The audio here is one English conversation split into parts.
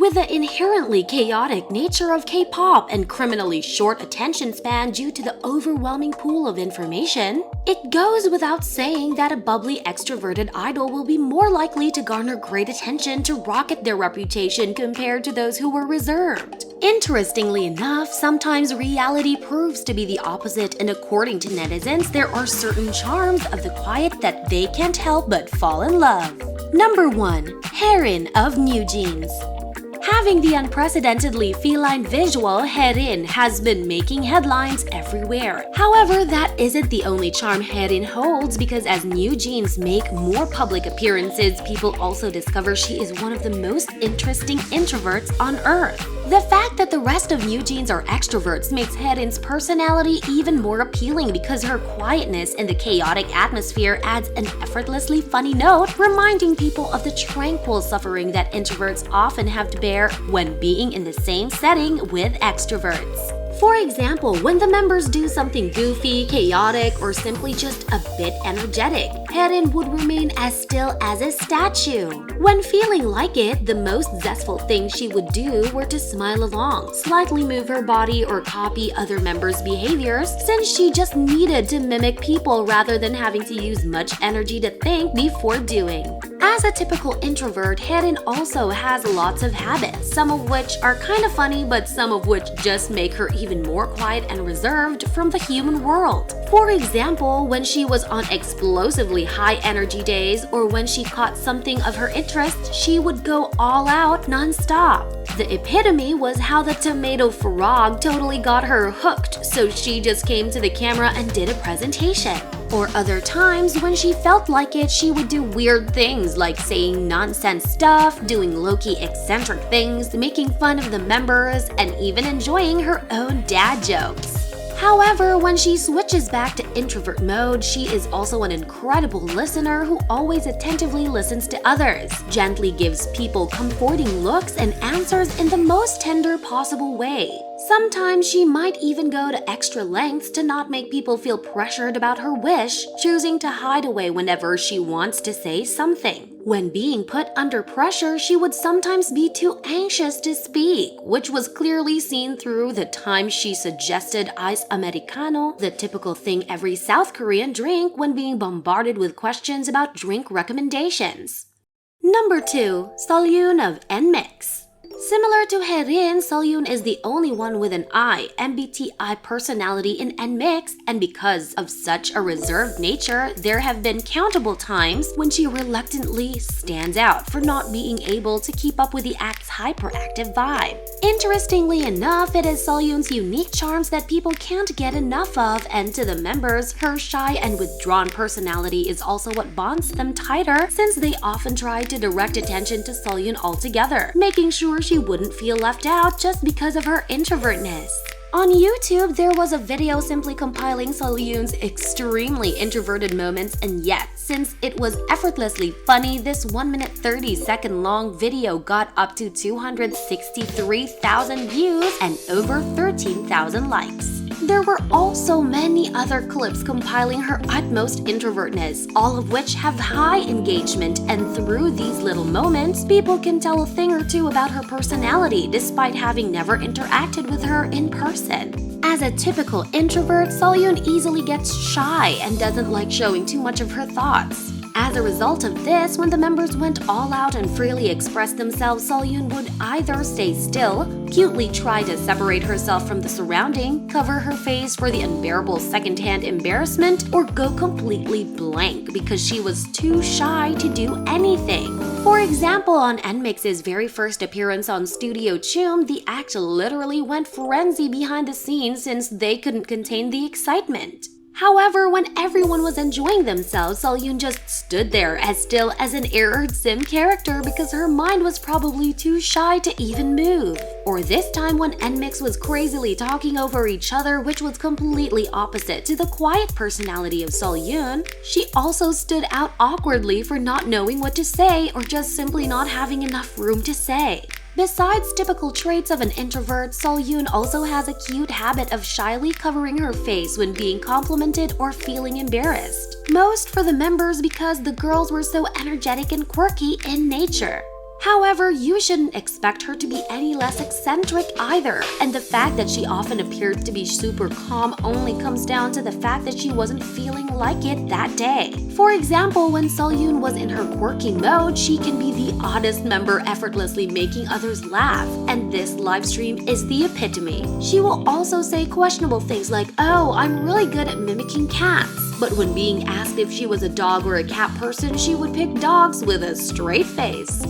With the inherently chaotic nature of K-pop and criminally short attention span due to the overwhelming pool of information, it goes without saying that a bubbly extroverted idol will be more likely to garner great attention to rocket their reputation compared to those who were reserved. Interestingly enough, sometimes reality proves to be the opposite, and according to netizens, there are certain charms of the quiet that they can't help but fall in love. Number 1. Haerin of New Jeans. Having the unprecedentedly feline visual, Haerin has been making headlines everywhere. However, that isn't the only charm Haerin holds, because as New Jeans make more public appearances, people also discover she is one of the most interesting introverts on Earth. The fact that the rest of New Jeans are extroverts makes Haerin's personality even more appealing, because her quietness in the chaotic atmosphere adds an effortlessly funny note, reminding people of the tranquil suffering that introverts often have to bear when being in the same setting with extroverts. For example, when the members do something goofy, chaotic, or simply just a bit energetic, Haerin would remain as still as a statue. When feeling like it, the most zestful thing she would do were to smile along, slightly move her body, or copy other members' behaviors, since she just needed to mimic people rather than having to use much energy to think before doing. As a typical introvert, Haerin also has lots of habits, some of which are kind of funny, but some of which just make her even more quiet and reserved from the human world. For example, when she was on explosively high energy days, or when she caught something of her interest, she would go all out non-stop. The epitome was how the tomato frog totally got her hooked, so she just came to the camera and did a presentation. Or other times, when she felt like it, she would do weird things like saying nonsense stuff, doing low-key eccentric things, making fun of the members, and even enjoying her own dad jokes. However, when she switches back to introvert mode, she is also an incredible listener who always attentively listens to others, gently gives people comforting looks, and answers in the most tender possible way. Sometimes she might even go to extra lengths to not make people feel pressured about her wish, choosing to hide away whenever she wants to say something. When being put under pressure, she would sometimes be too anxious to speak, which was clearly seen through the time she suggested ice americano, the typical thing every South Korean drink, when being bombarded with questions about drink recommendations. Number 2. Seolyoon of NMIXX. Similar to Haerin, Seolyoon is the only one with an MBTI personality in NMIXX, and because of such a reserved nature, there have been countable times when she reluctantly stands out for not being able to keep up with the act's hyperactive vibe. Interestingly enough, it is Seolyoon's unique charms that people can't get enough of, and to the members, her shy and withdrawn personality is also what bonds them tighter, since they often try to direct attention to Seolyoon altogether, making sure she wouldn't feel left out just because of her introvertness. On YouTube, there was a video simply compiling Seolyoon's extremely introverted moments, and yet, since it was effortlessly funny, this 1-minute 30-second long video got up to 263,000 views and over 13,000 likes. There were also many other clips compiling her utmost introvertness, all of which have high engagement, and through these little moments, people can tell a thing or two about her personality despite having never interacted with her in person. As a typical introvert, Seolyoon easily gets shy and doesn't like showing too much of her thoughts. As a result of this, when the members went all out and freely expressed themselves, Seolyoon would either stay still, cutely try to separate herself from the surrounding, cover her face for the unbearable secondhand embarrassment, or go completely blank because she was too shy to do anything. For example, on NMIXX's very first appearance on Studio Choom, the act literally went frenzy behind the scenes since they couldn't contain the excitement. However, when everyone was enjoying themselves, Seolyoon just stood there as still as an errored sim character because her mind was probably too shy to even move. Or this time when NMIXX was crazily talking over each other, which was completely opposite to the quiet personality of Seolyoon, she also stood out awkwardly for not knowing what to say or just simply not having enough room to say. Besides typical traits of an introvert, Seolyoon also has a cute habit of shyly covering her face when being complimented or feeling embarrassed. Most for the members because the girls were so energetic and quirky in nature. However, you shouldn't expect her to be any less eccentric either, and the fact that she often appeared to be super calm only comes down to the fact that she wasn't feeling like it that day. For example, when Seolyoon was in her quirky mode, she can be the oddest member effortlessly making others laugh, and this livestream is the epitome. She will also say questionable things like, "Oh, I'm really good at mimicking cats." But when being asked if she was a dog or a cat person, she would pick dogs with a straight face.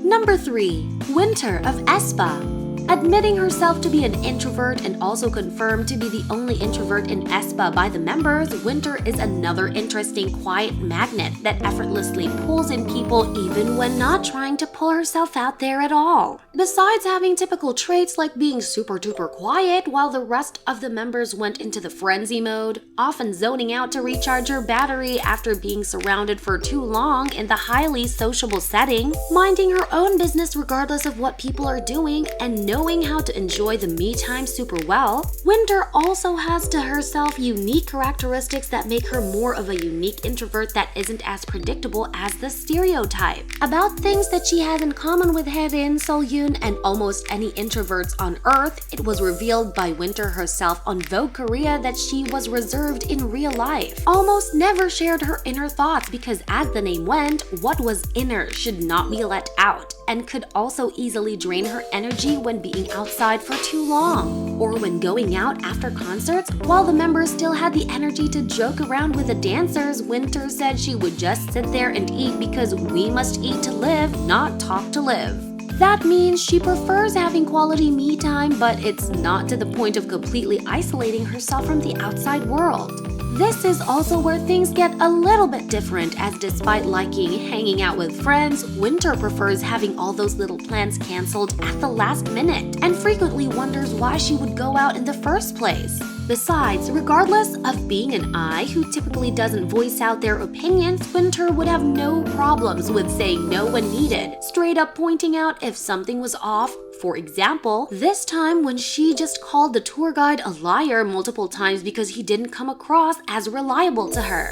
Number 3. Winter of aespa. Admitting herself to be an introvert and also confirmed to be the only introvert in aespa by the members, Winter is another interesting quiet magnet that effortlessly pulls in people even when not trying to pull herself out there at all. Besides having typical traits like being super duper quiet while the rest of the members went into the frenzy mode, often zoning out to recharge her battery after being surrounded for too long in the highly sociable setting, minding her own business regardless of what people are doing, and knowing how to enjoy the me time super well, Winter also has to herself unique characteristics that make her more of a unique introvert that isn't as predictable as the stereotype. About things that she has in common with Haerin, Seolyoon, and almost any introverts on Earth, it was revealed by Winter herself on Vogue Korea that she was reserved in real life. Almost never shared her inner thoughts because, as the name went, what was inner should not be let out, and could also easily drain her energy when being outside for too long, or when going out after concerts. While the members still had the energy to joke around with the dancers, Winter said she would just sit there and eat because we must eat to live, not talk to live. That means she prefers having quality me time, but it's not to the point of completely isolating herself from the outside world. This is also where things get a little bit different, as despite liking hanging out with friends, Winter prefers having all those little plans cancelled at the last minute, and frequently wonders why she would go out in the first place. Besides, regardless of being an I who typically doesn't voice out their opinions, Winter would have no problems with saying no when needed, straight up pointing out if something was off. For example, this time when she just called the tour guide a liar multiple times because he didn't come across as reliable to her.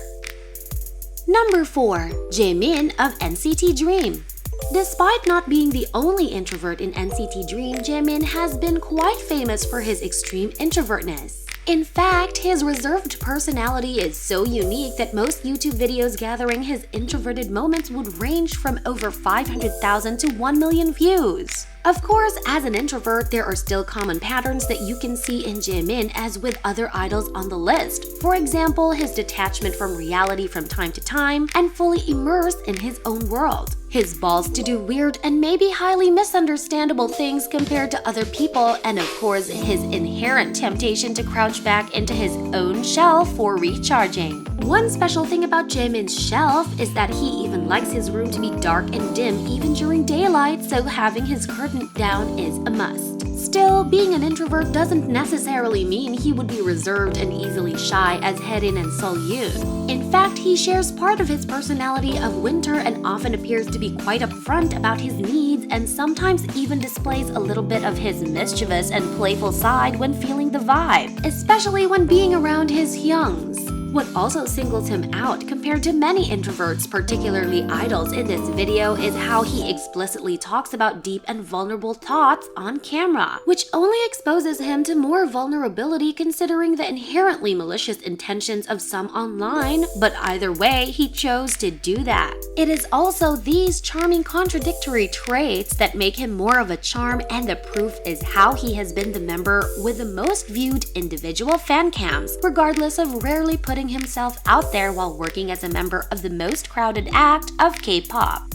Number 4. Jaemin of NCT Dream. Despite not being the only introvert in NCT Dream, Jaemin has been quite famous for his extreme introvertness. In fact, his reserved personality is so unique that most YouTube videos gathering his introverted moments would range from over 500,000 to 1 million views. Of course, as an introvert, there are still common patterns that you can see in Jaemin as with other idols on the list. For example, his detachment from reality from time to time and fully immersed in his own world. His balls to do weird and maybe highly misunderstandable things compared to other people, and of course, his inherent temptation to crouch back into his own shell for recharging. One special thing about Jaemin's shelf is that he even likes his room to be dark and dim even during daylight, so having his curtain down is a must. Still, being an introvert doesn't necessarily mean he would be reserved and easily shy as Haerin and Seolyoon. In fact, he shares part of his personality of Winter and often appears to be quite upfront about his needs, and sometimes even displays a little bit of his mischievous and playful side when feeling the vibe, especially when being around his hyungs. What also singles him out compared to many introverts, particularly idols in this video, is how he explicitly talks about deep and vulnerable thoughts on camera, which only exposes him to more vulnerability considering the inherently malicious intentions of some online, but either way, he chose to do that. It is also these charming contradictory traits that make him more of a charm, and the proof is how he has been the member with the most viewed individual fan cams, regardless of rarely putting himself out there while working as a member of the most crowded act of K-pop.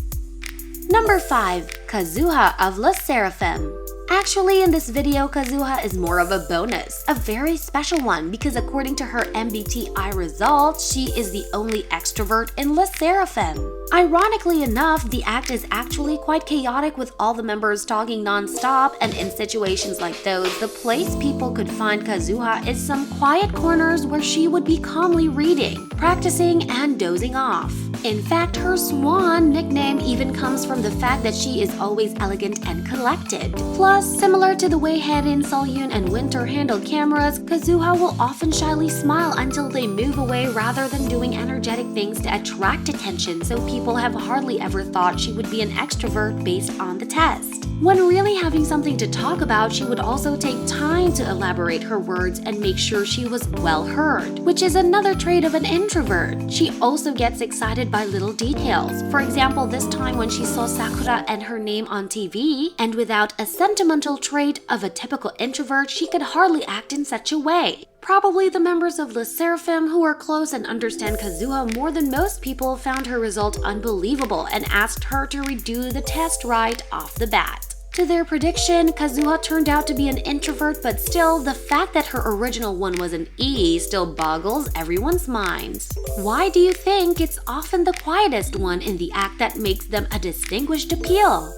Number 5. Kazuha of LE SSERAFIM. Actually, in this video, Kazuha is more of a bonus, a very special one, because according to her MBTI results, she is the only extrovert in LE SSERAFIM. Ironically enough, the act is actually quite chaotic with all the members talking non-stop, and in situations like those, the place people could find Kazuha is some quiet corners where she would be calmly reading, practicing, and dozing off. In fact, her Swan nickname even comes from the fact that she is always elegant and collected. Plus, similar to the way Haerin, Seolyoon, and Winter handle cameras, Kazuha will often shyly smile until they move away rather than doing energetic things to attract attention, so people have hardly ever thought she would be an extrovert based on the test. When really having something to talk about, she would also take time to elaborate her words and make sure she was well heard, which is another trait of an introvert. She also gets excited by little details. For example, this time when she saw Sakura and her name on TV, and without a sentimental trait of a typical introvert, she could hardly act in such a way. Probably the members of Le Seraphim, who are close and understand Kazuha more than most people, found her result unbelievable and asked her to redo the test right off the bat. To their prediction, Kazuha turned out to be an introvert, but still, the fact that her original one was an E still boggles everyone's minds. Why do you think it's often the quietest one in the act that makes them a distinguished appeal?